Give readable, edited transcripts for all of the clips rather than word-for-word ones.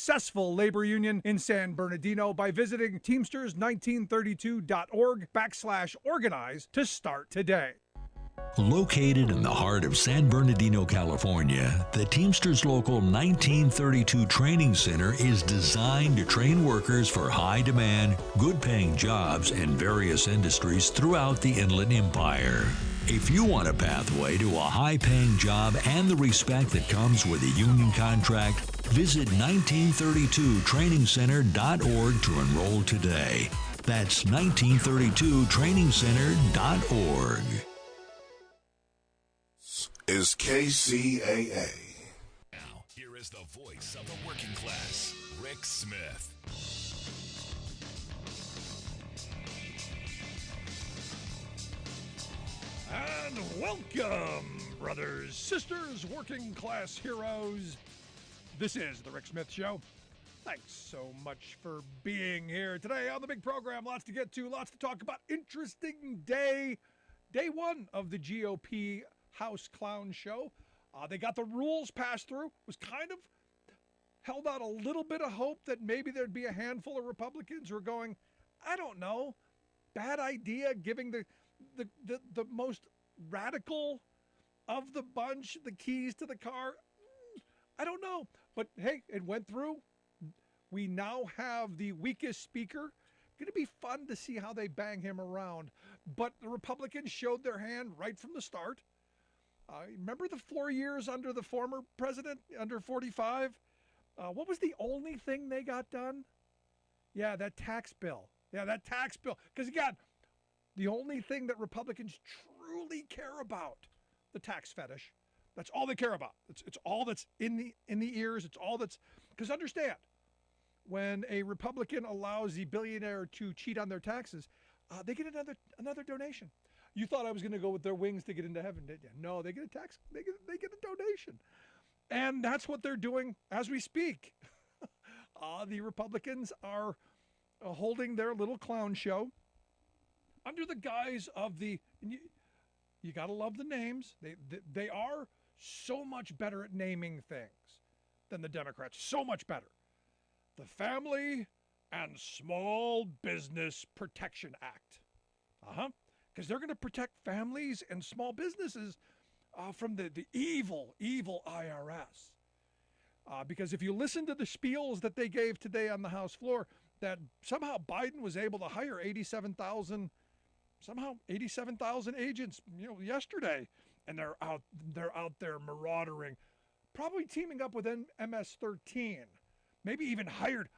successful labor union in San Bernardino by visiting Teamsters1932.org/organize to start today. Located in the heart of San Bernardino, California, the Teamsters Local 1932 Training Center is designed to train workers for high-demand, good-paying jobs in various industries throughout the Inland Empire. If you want a pathway to a high-paying job and the respect that comes with a union contract, visit 1932trainingscenter.org to enroll today. That's 1932trainingscenter.org. Is KCAA. Now, here is the voice of the working class, Rick Smith. And welcome, brothers, sisters, working class heroes. This is the Rick Smith Show. Thanks so much for being here today on the big program. Lots to get to, lots to talk about. Interesting day. Day one of the GOP House Clown Show. They got the rules passed through. Was kind of held out a little bit of hope that maybe there'd be a handful of Republicans who are going, I don't know, bad idea giving the most radical of the bunch the keys to the car. I don't know. But hey, it went through. We now have the weakest speaker. Going to be fun to see how they bang him around. But the Republicans showed their hand right from the start. Remember the 4 years under the former president, under 45? What was the only thing they got done? Yeah, that tax bill. Because again, the only thing that Republicans truly care about, the tax fetish. That's all they care about. It's all that's in the ears. It's all that's, because understand, when a Republican allows the billionaire to cheat on their taxes, they get another donation. You thought I was going to go with their wings to get into heaven, didn't you? No, they get a tax. They get a donation, and that's what they're doing as we speak. The Republicans are holding their little clown show under the guise of the. You got to love the names. They are so much better at naming things than the Democrats. So much better. The Family and Small Business Protection Act. Because they're going to protect families and small businesses from the evil IRS. Because if you listen to the spiels that they gave today on the House floor, that somehow Biden was able to hire 87,000 agents, yesterday, and they're out there marauding, probably teaming up with MS-13, maybe even hired.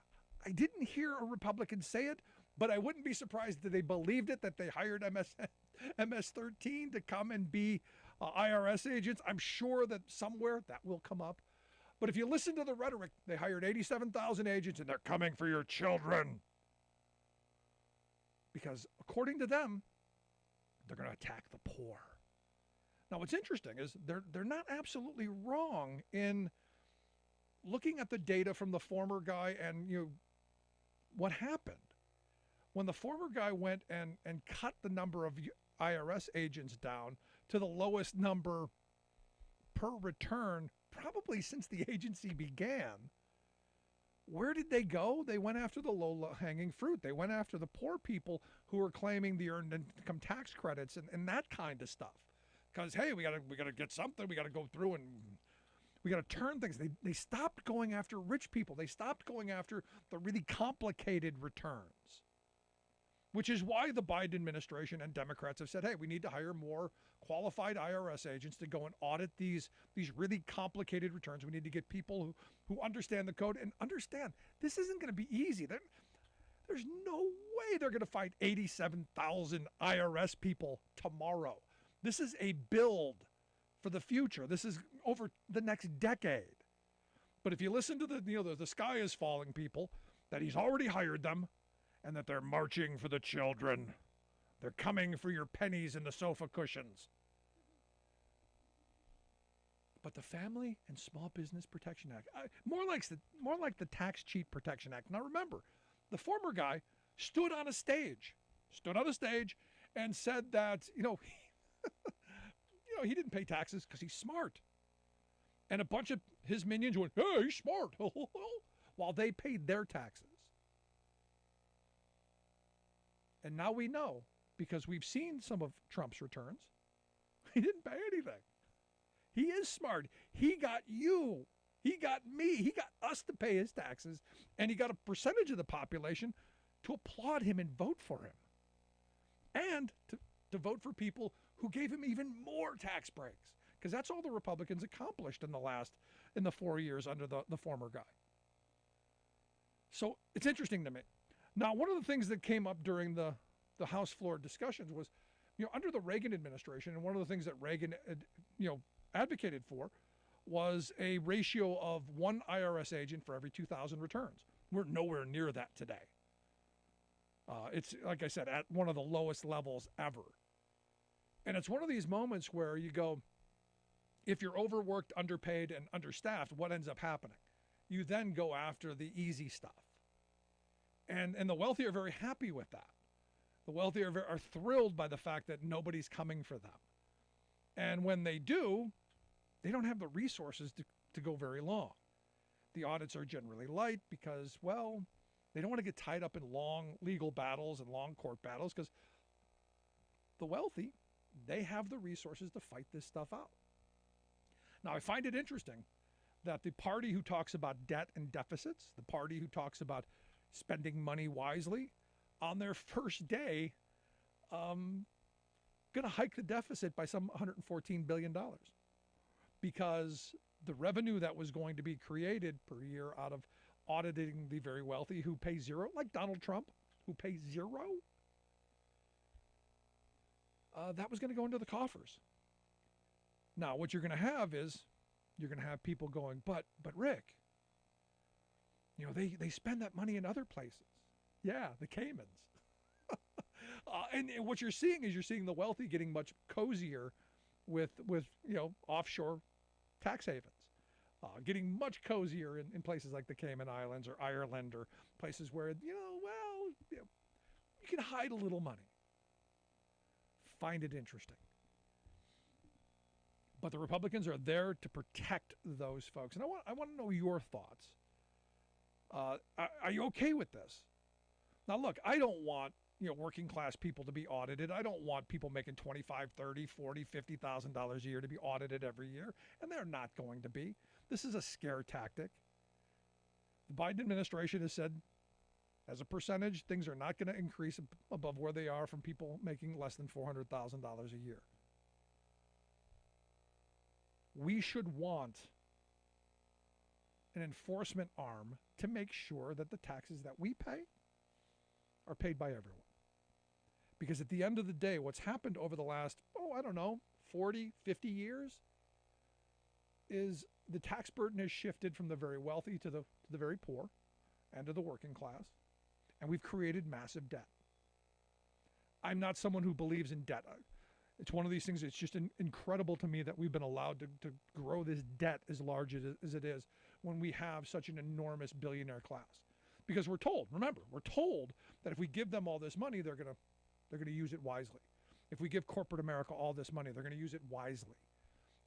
I didn't hear a Republican say it, but I wouldn't be surprised that they believed it, that they hired MS-13 to come and be IRS agents. I'm sure that somewhere that will come up. But if you listen to the rhetoric, they hired 87,000 agents, and they're coming for your children. Because according to them, they're going to attack the poor. Now, what's interesting is they're not absolutely wrong in looking at the data from the former guy and what happened. When the former guy went and cut the number of IRS agents down to the lowest number per return, probably since the agency began, where did they go? They went after the low-hanging fruit. They went after the poor people who were claiming the earned income tax credits and that kind of stuff. Because, hey, we gotta get something. We got to go through and we got to turn things. They stopped going after rich people. They stopped going after the really complicated returns, which is why the Biden administration and Democrats have said, hey, we need to hire more qualified IRS agents to go and audit these really complicated returns. We need to get people who understand the code and understand this isn't going to be easy. There's no way they're going to find 87,000 IRS people tomorrow. This is a build for the future. This is over the next decade. But if you listen to the sky is falling people, that he's already hired them, and that they're marching for the children. They're coming for your pennies and the sofa cushions. But the Family and Small Business Protection Act, more like the Tax Cheat Protection Act. Now remember, the former guy stood on a stage and said that, he didn't pay taxes because he's smart. And a bunch of his minions went, hey, he's smart. while they paid their taxes. And now we know, because we've seen some of Trump's returns, he didn't pay anything. He is smart. He got you. He got me. He got us to pay his taxes, and he got a percentage of the population to applaud him and vote for him. And to vote for people who gave him even more tax breaks, because that's all the Republicans accomplished in the 4 years under the former guy. So it's interesting to me. Now, one of the things that came up during the House floor discussions was, under the Reagan administration, and one of the things that Reagan, advocated for was a ratio of one IRS agent for every 2,000 returns. We're nowhere near that today. It's, like I said, at one of the lowest levels ever. And it's one of these moments where you go, if you're overworked, underpaid, and understaffed, what ends up happening? You then go after the easy stuff. And the wealthy are very happy with that. The wealthy are thrilled by the fact that nobody's coming for them. And when they do, they don't have the resources to go very long. The audits are generally light because, well, they don't want to get tied up in long legal battles and long court battles, because the wealthy, they have the resources to fight this stuff out. Now, I find it interesting that the party who talks about debt and deficits, the party who talks about spending money wisely, on their first day, going to hike the deficit by some $114 billion, because the revenue that was going to be created per year out of auditing the very wealthy who pay zero, like Donald Trump, who pays zero, that was going to go into the coffers. Now, what you're going to have is, you're going to have people going, but Rick, they spend that money in other places. Yeah, the Caymans. And what you're seeing is the wealthy getting much cozier with offshore tax havens, getting much cozier in places like the Cayman Islands or Ireland, or places where, you can hide a little money. Find it interesting. But the Republicans are there to protect those folks. And I want to know your thoughts. Are you okay with this? Now, look, I don't want working class people to be audited. I don't want people making $25,000, $30,000, $40,000, $50,000 a year to be audited every year, and they're not going to be. This is a scare tactic. The Biden administration has said, as a percentage, things are not going to increase above where they are from people making less than $400,000 a year. We should want an enforcement arm to make sure that the taxes that we pay are paid by everyone. Because at the end of the day, what's happened over the last, 40, 50 years is the tax burden has shifted from the very wealthy to the very poor and to the working class. And we've created massive debt. I'm not someone who believes in debt. It's one of these things, it's just incredible to me that we've been allowed to grow this debt as large as it is when we have such an enormous billionaire class. Because we're told that if we give them all this money, they're going to use it wisely. If we give corporate America all this money, they're going to use it wisely.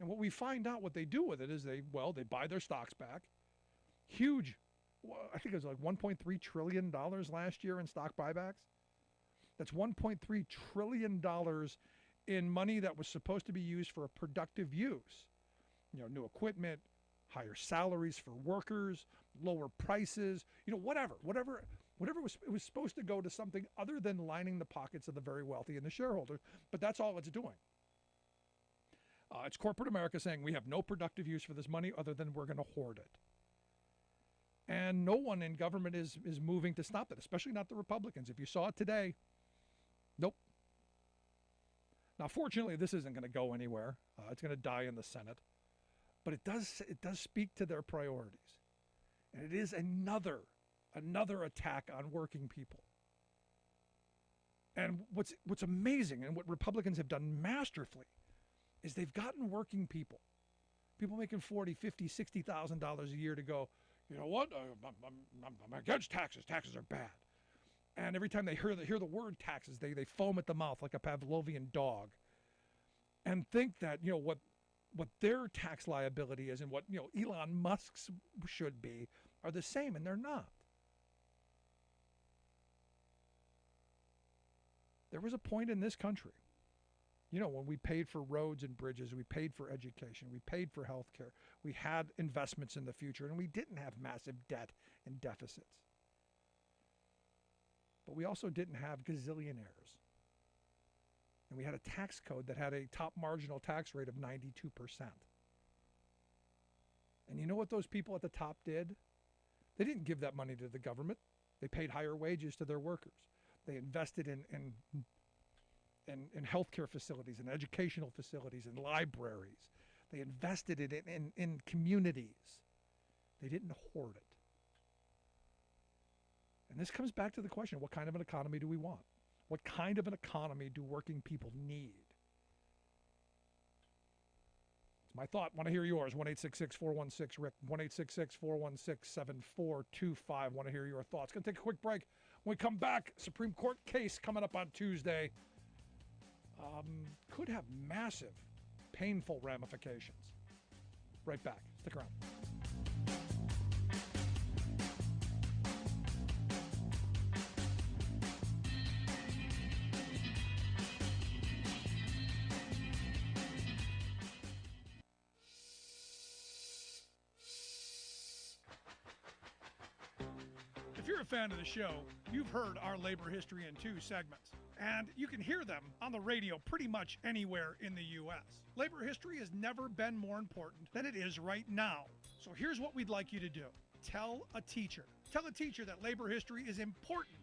And what we find out what they do with it is they buy their stocks back. Huge, I think it was like $1.3 trillion last year in stock buybacks. That's $1.3 trillion in money that was supposed to be used for a productive use. New equipment, higher salaries for workers, lower prices, whatever it was supposed to go to something other than lining the pockets of the very wealthy and the shareholders, but that's all it's doing. It's corporate America saying we have no productive use for this money other than we're going to hoard it. And no one in government is moving to stop that, especially not the Republicans. If you saw it today, nope. Now, fortunately, this isn't going to go anywhere. It's going to die in the Senate. But it does speak to their priorities. And it is another attack on working people. And what's amazing, and what Republicans have done masterfully, is they've gotten working people making $40,000, $50,000, $60,000 a year to go, you know what, I'm against taxes. Taxes are bad. And every time they hear the word taxes, they foam at the mouth like a Pavlovian dog, and think that what their tax liability is and what Elon Musk's should be are the same, and they're not. There was a point in this country, when we paid for roads and bridges, we paid for education, we paid for health care, we had investments in the future, and we didn't have massive debt and deficits. But we also didn't have gazillionaires. And we had a tax code that had a top marginal tax rate of 92%. And you know what those people at the top did? They didn't give that money to the government. They paid higher wages to their workers. They invested in healthcare facilities and educational facilities and libraries. They invested it in communities. They didn't hoard it. And this comes back to the question, what kind of an economy do we want? What kind of an economy do working people need? It's my thought. Want to hear yours. 1-866-416-RICK. 1-866-416-7425. Want to hear your thoughts. Going to take a quick break. When we come back, Supreme Court case coming up on Tuesday. Could have massive, painful ramifications. Right back. Stick around. If you're a fan of the show, you've heard our labor history in 2 segments, and you can hear them on the radio pretty much anywhere in the U.S. Labor history has never been more important than it is right now. So here's what we'd like you to do. Tell a teacher. Tell a teacher that labor history is important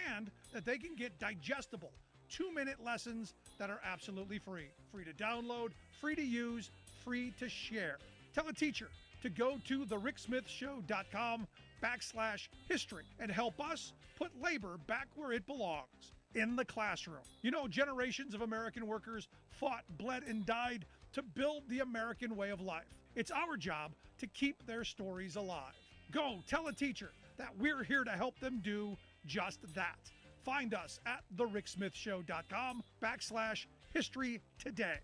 and that they can get digestible 2-minute lessons that are absolutely free. Free to download, free to use, free to share. Tell a teacher to go to thericksmithshow.com/history and help us put labor back where it belongs, in the classroom. Generations of American workers fought, bled, and died to build the American way of life. It's our job to keep their stories alive. Go tell a teacher that we're here to help them do just that. Find us at thericksmithshow.com/history today.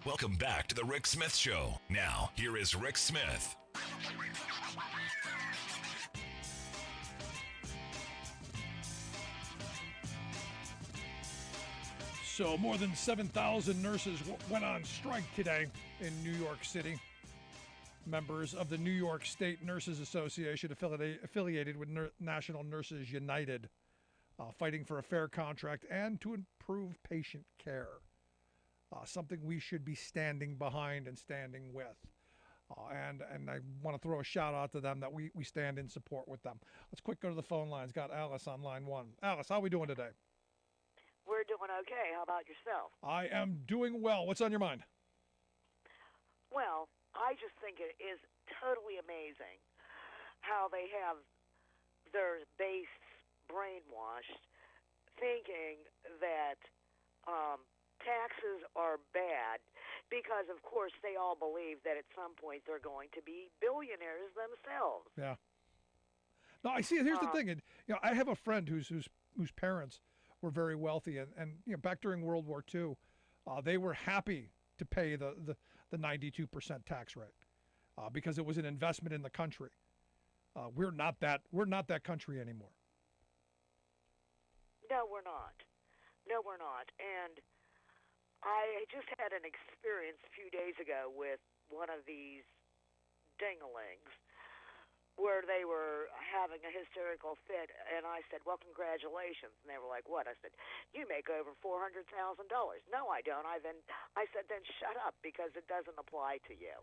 Welcome back to the Rick Smith Show. Now, here is Rick Smith. So more than 7,000 nurses went on strike today in New York City. Members of the New York State Nurses Association affiliated with National Nurses United, fighting for a fair contract and to improve patient care. Something we should be standing behind and standing with. And I want to throw a shout out to them that we stand in support with them. Let's quick go to the phone lines. Got Alice on line 1. Alice, how are we doing today? We're doing okay. How about yourself? I am doing well. What's on your mind? Well, I just think it is totally amazing how they have their base brainwashed, thinking that taxes are bad because, of course, they all believe that at some point they're going to be billionaires themselves. Yeah. No, I see. Here's the thing. And, I have a friend whose parents were very wealthy, and back during World War II, they were happy to pay the 92% tax rate because it was an investment in the country. We're not that country anymore. No, we're not. No, we're not. And I just had an experience a few days ago with one of these dingalings where they were having a hysterical fit, and I said, well, congratulations. And they were like, what? I said, you make over $400,000. No, I don't. I said, then shut up, because it doesn't apply to you.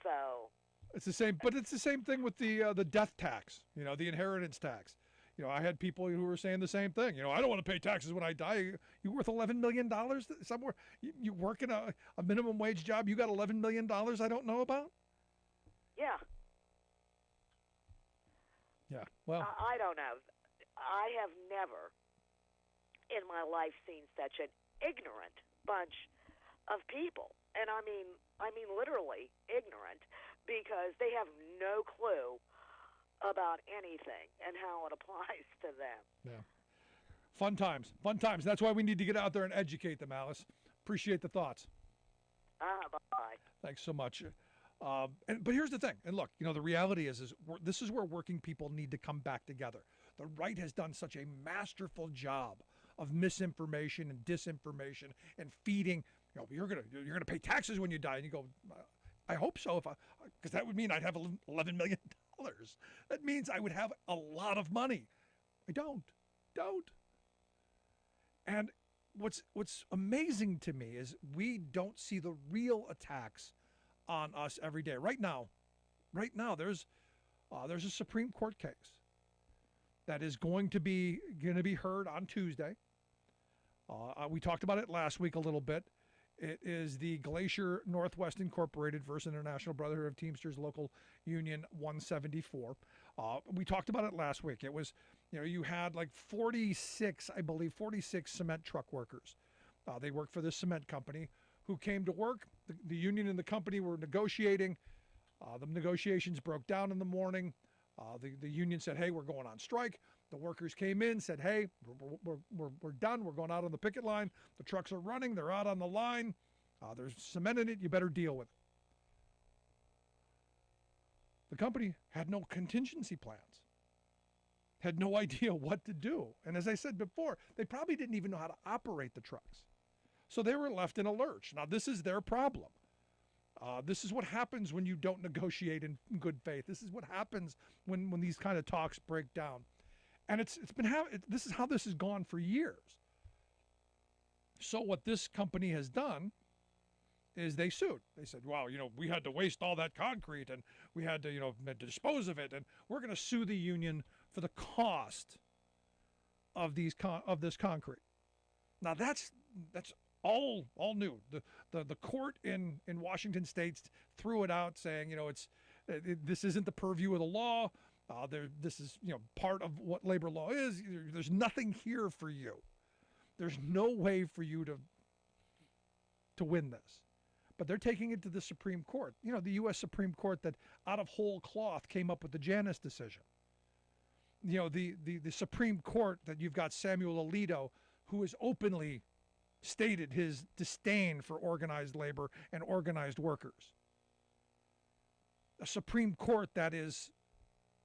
So it's the same, but it's the same thing with the death tax, the inheritance tax. I had people who were saying the same thing. I don't want to pay taxes when I die. You worth $11 million somewhere? You work in a minimum wage job, you got $11 million I don't know about? Yeah. Yeah, well. I don't know. I have never in my life seen such an ignorant bunch of people. And I mean literally ignorant, because they have no clue about anything and how it applies to them. Yeah. Fun times. That's why we need to get out there and educate them, Alice. Appreciate the thoughts. Bye. Thanks so much. But here's the thing. And look, the reality is this is where working people need to come back together. The right has done such a masterful job of misinformation and disinformation and feeding. You're gonna pay taxes when you die, and you go, I hope so, because that would mean I'd have $11 million. That means I would have a lot of money. I don't. And what's amazing to me is we don't see the real attacks on us every day. Right now, there's a Supreme Court case that is going to be heard on Tuesday. We talked about it last week a little bit. It is the Glacier Northwest Incorporated versus International Brotherhood of Teamsters Local Union 174. We talked about it last week. It was, you had like 46 cement truck workers. They worked for this cement company who came to work. The union and the company were negotiating. The negotiations broke down in the morning. The union said, hey, we're going on strike. The workers came in, said, hey, we're done. We're going out on the picket line. The trucks are running. They're out on the line. There's cement in it. You better deal with it. The company had no contingency plans, had no idea what to do. And as I said before, they probably didn't even know how to operate the trucks. So they were left in a lurch. Now, this is their problem. This is what happens when you don't negotiate in good faith. This is what happens when these kind of talks break down. And this is how this has gone for years. So what this company has done is they sued. They said, wow, we had to waste all that concrete and we had to, dispose of it. And we're going to sue the union for the cost of this concrete. Now that's all new. The court in Washington State threw it out saying, this isn't the purview of the law. This is, part of what labor law is. There's nothing here for you. There's no way for you to win this. But they're taking it to the Supreme Court. The U.S. Supreme Court that out of whole cloth came up with the Janus decision. The Supreme Court that you've got Samuel Alito, who has openly stated his disdain for organized labor and organized workers. A Supreme Court that is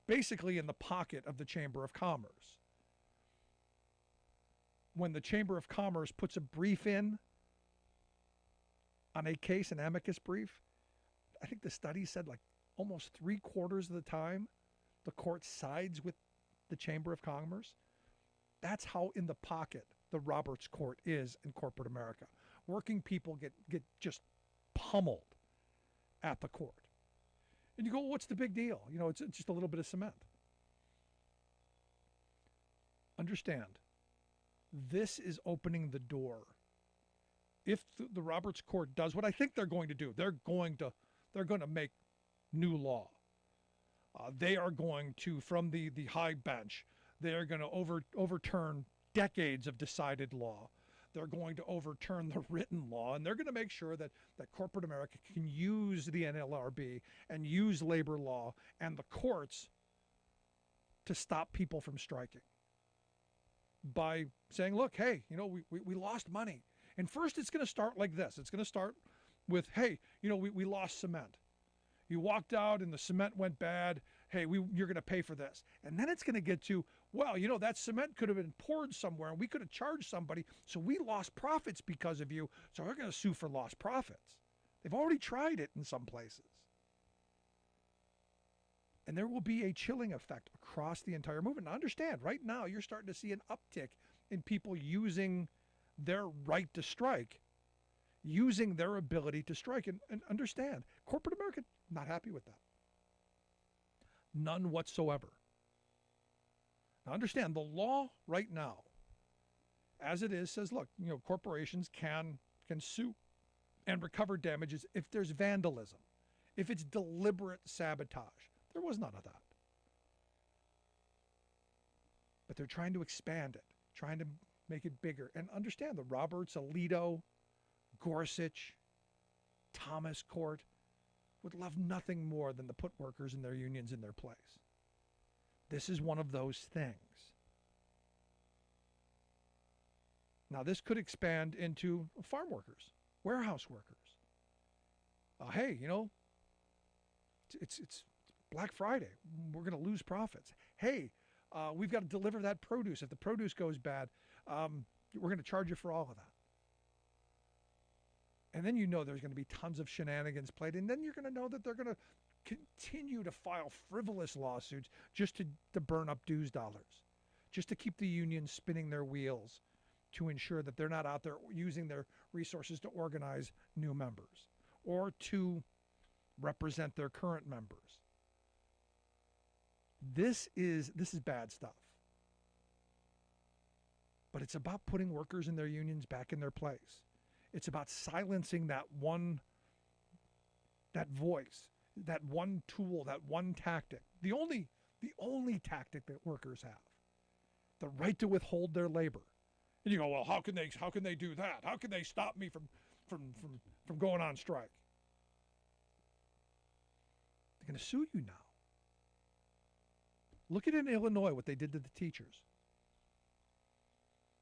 basically in the pocket of the Chamber of Commerce. When the Chamber of Commerce puts a brief in on a case, an amicus brief, I think the study said like almost 3/4 of the time the court sides with the Chamber of Commerce. That's how in the pocket the Roberts Court is in corporate America. Working people get just pummeled at the court. And you go, well, what's the big deal? It's just a little bit of cement. Understand, this is opening the door. If the Roberts Court does what I think they're going to do, they're going to make new law. They are going to, from the high bench, they are going to overturn decades of decided law. They're going to overturn the written law, and they're going to make sure that corporate America can use the NLRB and use labor law and the courts to stop people from striking by saying, look, hey, we lost money. And first it's going to start like this. It's going to start with, hey, we lost cement. You walked out and the cement went bad. Hey, you're going to pay for this. And then it's going to get to, well, that cement could have been poured somewhere and we could have charged somebody. So we lost profits because of you. So we're going to sue for lost profits. They've already tried it in some places. And there will be a chilling effect across the entire movement. Now understand, right now you're starting to see an uptick in people using their right to strike, using their ability to strike. And understand, corporate America, not happy with that. None whatsoever. Now understand, the law right now, as it is, says, look, corporations can sue and recover damages if there's vandalism, if it's deliberate sabotage. There was none of that. But they're trying to expand it, trying to make it bigger. And understand, the Roberts, Alito, Gorsuch, Thomas Court would love nothing more than to put workers and their unions in their place. This is one of those things. Now, this could expand into farm workers, warehouse workers. Hey, it's Black Friday. We're going to lose profits. Hey, we've got to deliver that produce. If the produce goes bad, we're going to charge you for all of that. And then there's going to be tons of shenanigans played. And then you're going to know that they're going to continue to file frivolous lawsuits just to burn up dues dollars, just to keep the unions spinning their wheels to ensure that they're not out there using their resources to organize new members or to represent their current members. This is bad stuff. But it's about putting workers and their unions back in their place. It's about silencing that voice, that one tool, that one tactic. The only tactic that workers have. The right to withhold their labor. And you go, well, how can they do that? How can they stop me from going on strike? They're going to sue you now. Look at in Illinois what they did to the teachers.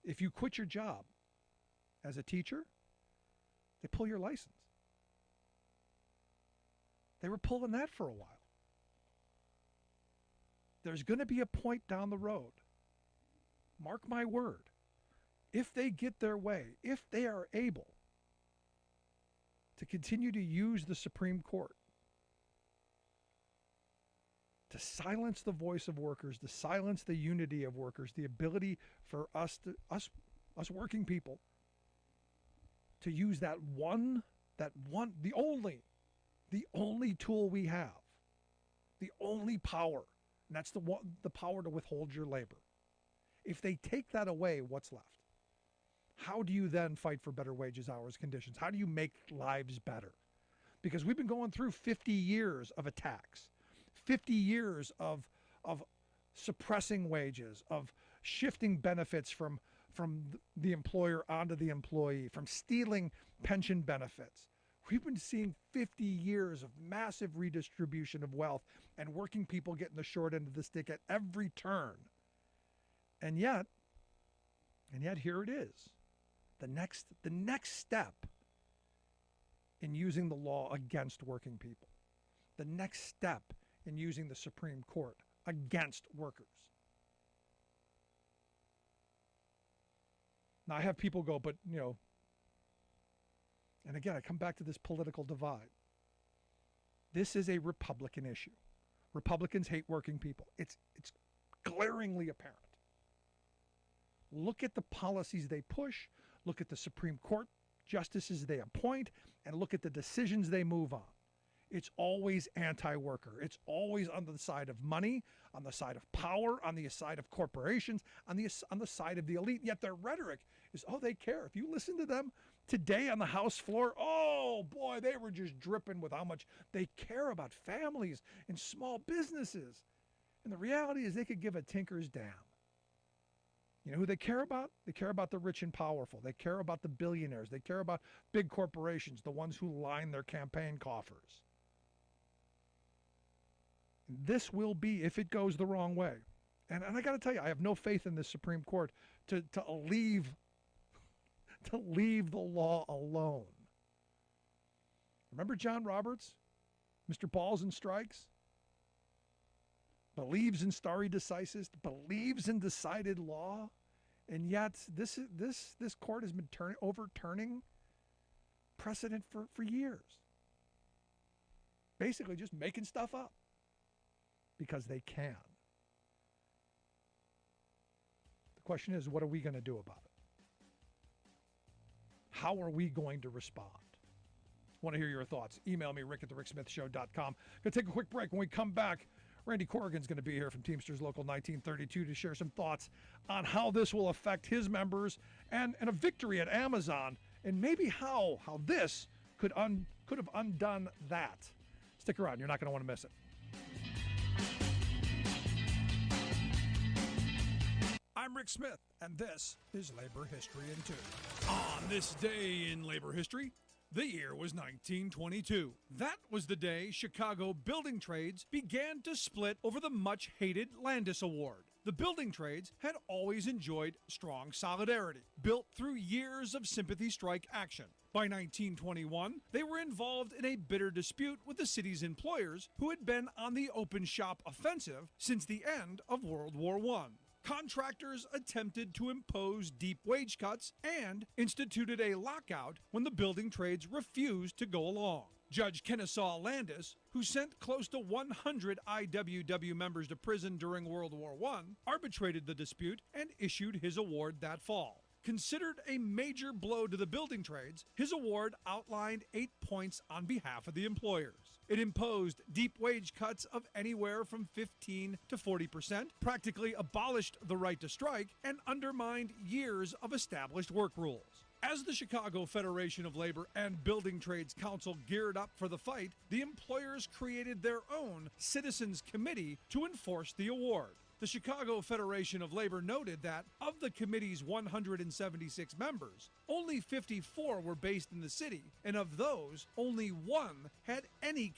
If you quit your job as a teacher, they pull your license. They were pulling that for a while. There's going to be a point down the road, mark my word, if they get their way, if they are able to continue to use the Supreme Court to silence the voice of workers, to silence the unity of workers, the ability for us working people to use the only tool we have, the only power, and that's the power to withhold your labor. If they take that away, what's left? How do you then fight for better wages, hours, conditions? How do you make lives better? Because we've been going through 50 years of attacks, 50 years of suppressing wages, of shifting benefits from the employer onto the employee, from stealing pension benefits. We've been seeing 50 years of massive redistribution of wealth and working people getting the short end of the stick at every turn. And yet here it is. The next step in using the law against working people. The next step in using the Supreme Court against workers. Now I have people go, but and again, I come back to this political divide. This is a Republican issue. Republicans hate working people. It's glaringly apparent. Look at the policies they push, look at the Supreme Court justices they appoint, and look at the decisions they move on. It's always anti-worker. It's always on the side of money, on the side of power, on the side of corporations, on the side of the elite. Yet their rhetoric is, they care. If you listen to them today on the House floor, oh boy, they were just dripping with how much they care about families and small businesses. And the reality is they could give a tinker's damn. You know who they care about? They care about the rich and powerful. They care about the billionaires. They care about big corporations, the ones who line their campaign coffers. This will be, if it goes the wrong way. And I got to tell you, I have no faith in the Supreme Court to leave the law alone. Remember John Roberts, Mr. Balls and Strikes? Believes in stare decisis, believes in decided law, and yet this court has been overturning precedent for years. Basically just making stuff up because they can. The question is, what are we going to do about it? How are we going to respond? Want to hear your thoughts? Email me, rick@thericksmithshow.com. Going to take a quick break. When we come back, Randy Corrigan's going to be here from Teamsters Local 1932 to share some thoughts on how this will affect his members and a victory at Amazon, and maybe how this could have undone that. Stick around. You're not going to want to miss it. I'm Rick Smith, and this is Labor History in 2. On this day in labor history, the year was 1922. That was the day Chicago building trades began to split over the much-hated Landis Award. The building trades had always enjoyed strong solidarity, built through years of sympathy strike action. By 1921, they were involved in a bitter dispute with the city's employers, who had been on the open shop offensive since the end of World War I. Contractors attempted to impose deep wage cuts and instituted a lockout when the building trades refused to go along. Judge Kennesaw Landis, who sent close to 100 IWW members to prison during World War I, arbitrated the dispute and issued his award that fall. Considered a major blow to the building trades, his award outlined 8 points on behalf of the employers. It imposed deep wage cuts of anywhere from 15 to 40%, practically abolished the right to strike, and undermined years of established work rules. As the Chicago Federation of Labor and Building Trades Council geared up for the fight, the employers created their own Citizens Committee to enforce the award. The Chicago Federation of Labor noted that of the committee's 176 members, only 54 were based in the city, and of those, only one had any